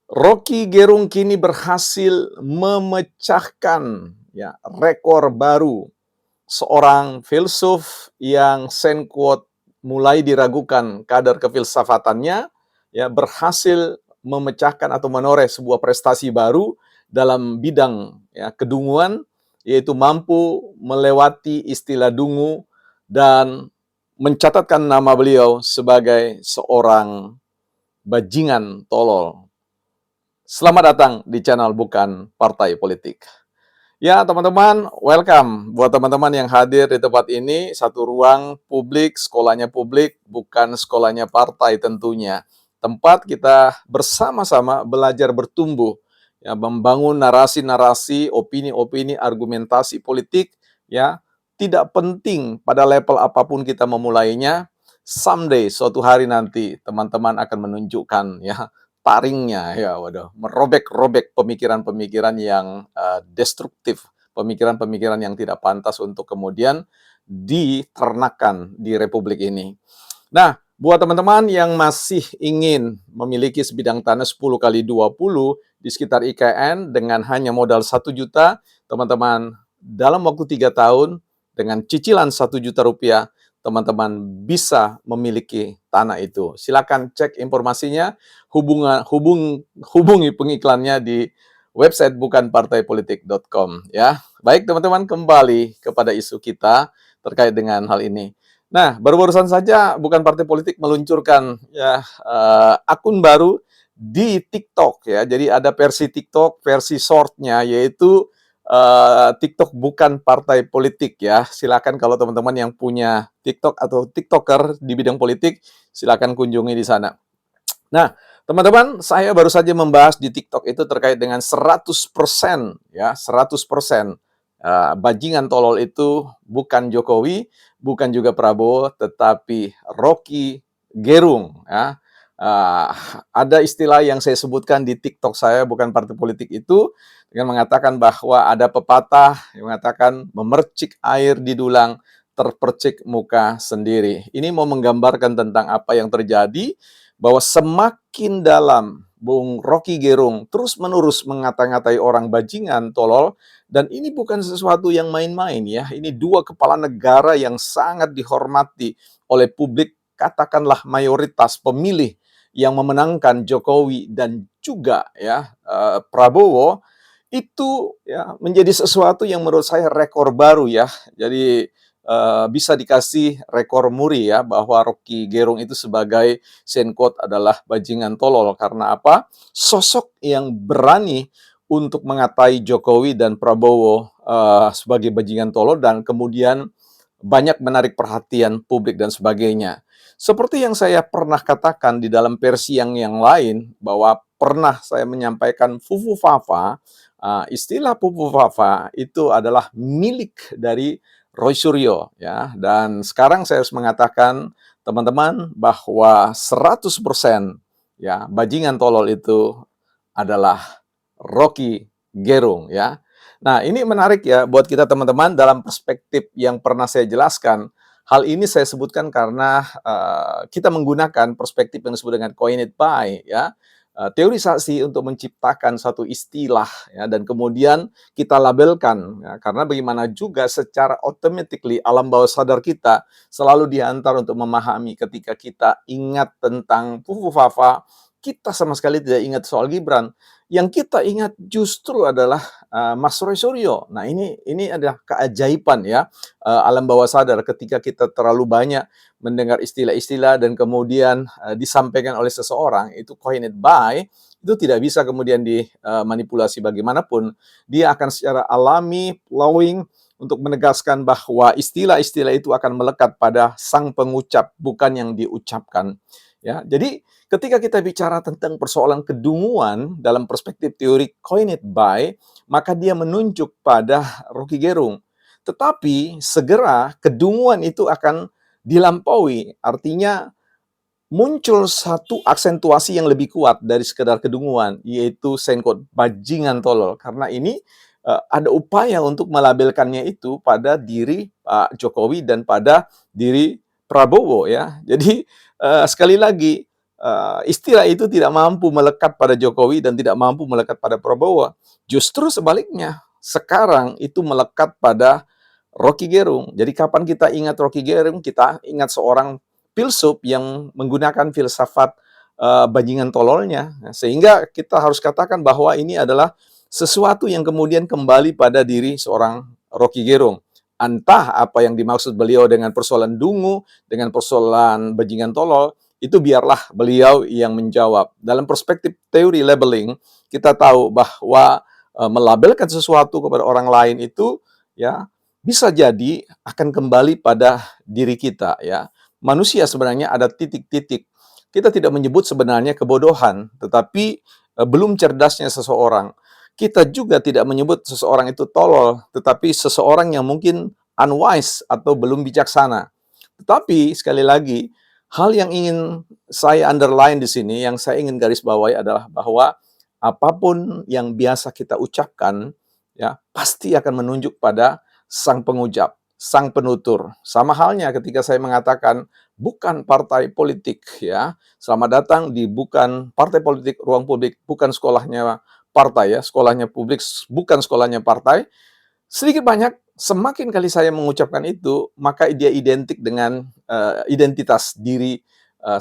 Rocky Gerung kini berhasil memecahkan rekor baru. Seorang filsuf yang quote mulai diragukan kadar kefilsafatannya berhasil memecahkan atau menoreh sebuah prestasi baru dalam bidang kedunguan, yaitu mampu melewati istilah dungu dan mencatatkan nama beliau sebagai seorang bajingan tolol. Selamat datang di channel Bukan Partai Politik. Ya, teman-teman, welcome buat teman-teman yang hadir di tempat ini. Satu ruang publik, sekolahnya publik, bukan sekolahnya partai tentunya. Tempat kita bersama-sama belajar bertumbuh, membangun narasi-narasi, opini-opini, argumentasi politik, tidak penting pada level apapun kita memulainya. Someday, suatu hari nanti, teman-teman akan menunjukkan taringnya, merobek-robek pemikiran-pemikiran yang destruktif, pemikiran-pemikiran yang tidak pantas untuk kemudian diternakan di republik ini. Nah, buat teman-teman yang masih ingin memiliki sebidang tanah 10 kali 20 di sekitar IKN dengan hanya modal 1 juta, teman-teman dalam waktu 3 tahun dengan cicilan 1 juta rupiah, teman-teman bisa memiliki tanah itu. Silakan cek informasinya, hubungi pengiklannya di website bukanpartaipolitik.com ya. Baik teman-teman, kembali kepada isu kita terkait dengan hal ini. Nah, baru-barusan saja Bukan Partai Politik meluncurkan akun baru di TikTok ya. Jadi ada versi TikTok, versi short-nya yaitu TikTok Bukan Partai Politik ya. Silakan kalau teman-teman yang punya TikTok atau TikToker di bidang politik, silakan kunjungi di sana. Nah, teman-teman, saya baru saja membahas di TikTok itu terkait dengan 100% ya, 100% bajingan tolol itu bukan Jokowi, bukan juga Prabowo, tetapi Rocky Gerung ya. Uh, ada istilah yang saya sebutkan di TikTok saya Bukan Partai Politik itu dengan mengatakan bahwa ada pepatah yang mengatakan memercik air di dulang terpercik muka sendiri. Ini mau menggambarkan tentang apa yang terjadi, bahwa semakin dalam Bung Rocky Gerung terus-menerus mengata-ngatai orang bajingan, tolol, dan ini bukan sesuatu yang main-main ya. Ini dua kepala negara yang sangat dihormati oleh publik, katakanlah mayoritas pemilih yang memenangkan Jokowi dan juga Prabowo, itu menjadi sesuatu yang menurut saya rekor baru ya. Jadi bisa dikasih rekor muri ya bahwa Rocky Gerung itu sebagai quote adalah bajingan tolol. Karena apa? Sosok yang berani untuk mengatai Jokowi dan Prabowo sebagai bajingan tolol dan kemudian banyak menarik perhatian publik dan sebagainya. Seperti yang saya pernah katakan di dalam versi yang lain, bahwa pernah saya menyampaikan Fufu Fafa, istilah Fufu Fafa itu adalah milik dari Roy Suryo ya. Dan sekarang saya harus mengatakan teman-teman bahwa 100% ya bajingan tolol itu adalah Rocky Gerung ya. Nah, ini menarik ya buat kita teman-teman dalam perspektif yang pernah saya jelaskan. Hal ini saya sebutkan karena kita menggunakan perspektif yang disebut dengan coin it by ya. Teorisasi untuk menciptakan satu istilah ya, dan kemudian kita labelkan ya, karena bagaimana juga secara automatically alam bawah sadar kita selalu diantar untuk memahami ketika kita ingat tentang Fufu Fafa, kita sama sekali tidak ingat soal Gibran. Yang kita ingat justru adalah Mas Roy Suryo. Nah, ini adalah keajaiban ya alam bawah sadar ketika kita terlalu banyak mendengar istilah-istilah dan kemudian disampaikan oleh seseorang, itu coined by, itu tidak bisa kemudian dimanipulasi bagaimanapun. Dia akan secara alami, flowing, untuk menegaskan bahwa istilah-istilah itu akan melekat pada sang pengucap, bukan yang diucapkan. Ya, jadi ketika kita bicara tentang persoalan kedunguan dalam perspektif teori coin it by, maka dia menunjuk pada Rocky Gerung. Tetapi segera kedunguan itu akan dilampaui, artinya muncul satu aksentuasi yang lebih kuat dari sekedar kedunguan, yaitu sengkot bajingan tolol. Karena ini ada upaya untuk melabelkannya itu pada diri Pak Jokowi dan pada diri Prabowo ya. Jadi sekali lagi istilah itu tidak mampu melekat pada Jokowi dan tidak mampu melekat pada Prabowo. Justru sebaliknya, sekarang itu melekat pada Rocky Gerung. Jadi kapan kita ingat Rocky Gerung, kita ingat seorang filsuf yang menggunakan filsafat bajingan tololnya. Nah, sehingga kita harus katakan bahwa ini adalah sesuatu yang kemudian kembali pada diri seorang Rocky Gerung. Entah apa yang dimaksud beliau dengan persoalan dungu, dengan persoalan bajingan tolol, itu biarlah beliau yang menjawab. Dalam perspektif teori labeling, kita tahu bahwa melabelkan sesuatu kepada orang lain itu ya bisa jadi akan kembali pada diri kita ya. Manusia sebenarnya ada titik-titik. Kita tidak menyebut sebenarnya kebodohan, tetapi belum cerdasnya seseorang. Kita juga tidak menyebut seseorang itu tolol, tetapi seseorang yang mungkin unwise atau belum bijaksana. Tetapi sekali lagi, hal yang ingin saya underline di sini, yang saya ingin garis bawahi adalah bahwa apapun yang biasa kita ucapkan, ya pasti akan menunjuk pada sang pengucap, sang penutur. Sama halnya ketika saya mengatakan bukan partai politik, ya. Selamat datang di bukan partai politik, ruang publik, bukan sekolahnya partai ya, sekolahnya publik, bukan sekolahnya partai. Sedikit banyak, semakin kali saya mengucapkan itu, maka dia identik dengan identitas diri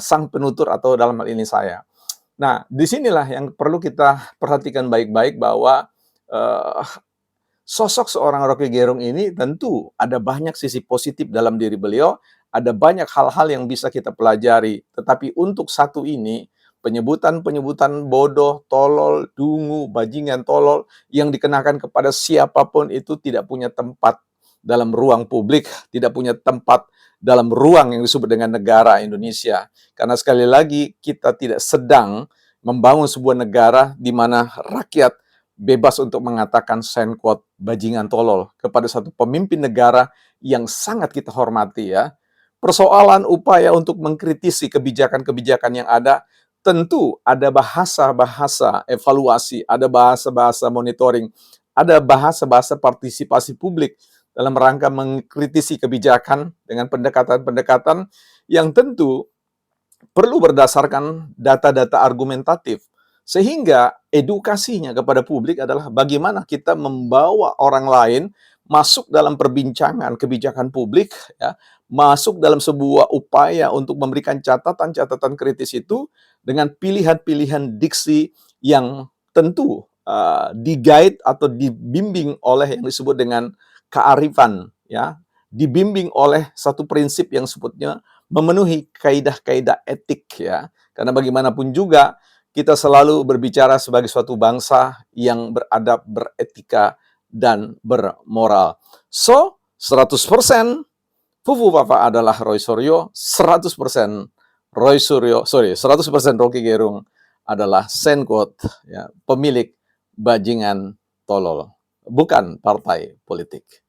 sang penutur atau dalam hal ini saya. Nah, disinilah yang perlu kita perhatikan baik-baik bahwa uh, sosok seorang Rocky Gerung ini tentu ada banyak sisi positif dalam diri beliau, ada banyak hal-hal yang bisa kita pelajari. Tetapi untuk satu ini, penyebutan-penyebutan bodoh, tolol, dungu, bajingan tolol yang dikenakan kepada siapapun itu tidak punya tempat dalam ruang publik, tidak punya tempat dalam ruang yang disebut dengan negara Indonesia. Karena sekali lagi kita tidak sedang membangun sebuah negara di mana rakyat bebas untuk mengatakan sign quote bajingan tolol kepada satu pemimpin negara yang sangat kita hormati ya. Persoalan upaya untuk mengkritisi kebijakan-kebijakan yang ada, tentu ada bahasa-bahasa evaluasi, ada bahasa-bahasa monitoring, ada bahasa-bahasa partisipasi publik dalam rangka mengkritisi kebijakan dengan pendekatan-pendekatan yang tentu perlu berdasarkan data-data argumentatif. Sehingga edukasinya kepada publik adalah bagaimana kita membawa orang lain masuk dalam perbincangan kebijakan publik, ya, masuk dalam sebuah upaya untuk memberikan catatan-catatan kritis itu dengan pilihan-pilihan diksi yang tentu di-guide atau dibimbing oleh yang disebut dengan kearifan, ya, dibimbing oleh satu prinsip yang sebutnya memenuhi kaidah-kaidah etik ya. Karena bagaimanapun juga kita selalu berbicara sebagai suatu bangsa yang beradab, beretika, dan bermoral. So, 100% Fufu Papa adalah Roy Suryo, 100% Roy Suryo, 100% Rocky Gerung adalah Senkot, ya, pemilik bajingan tolol, bukan partai politik.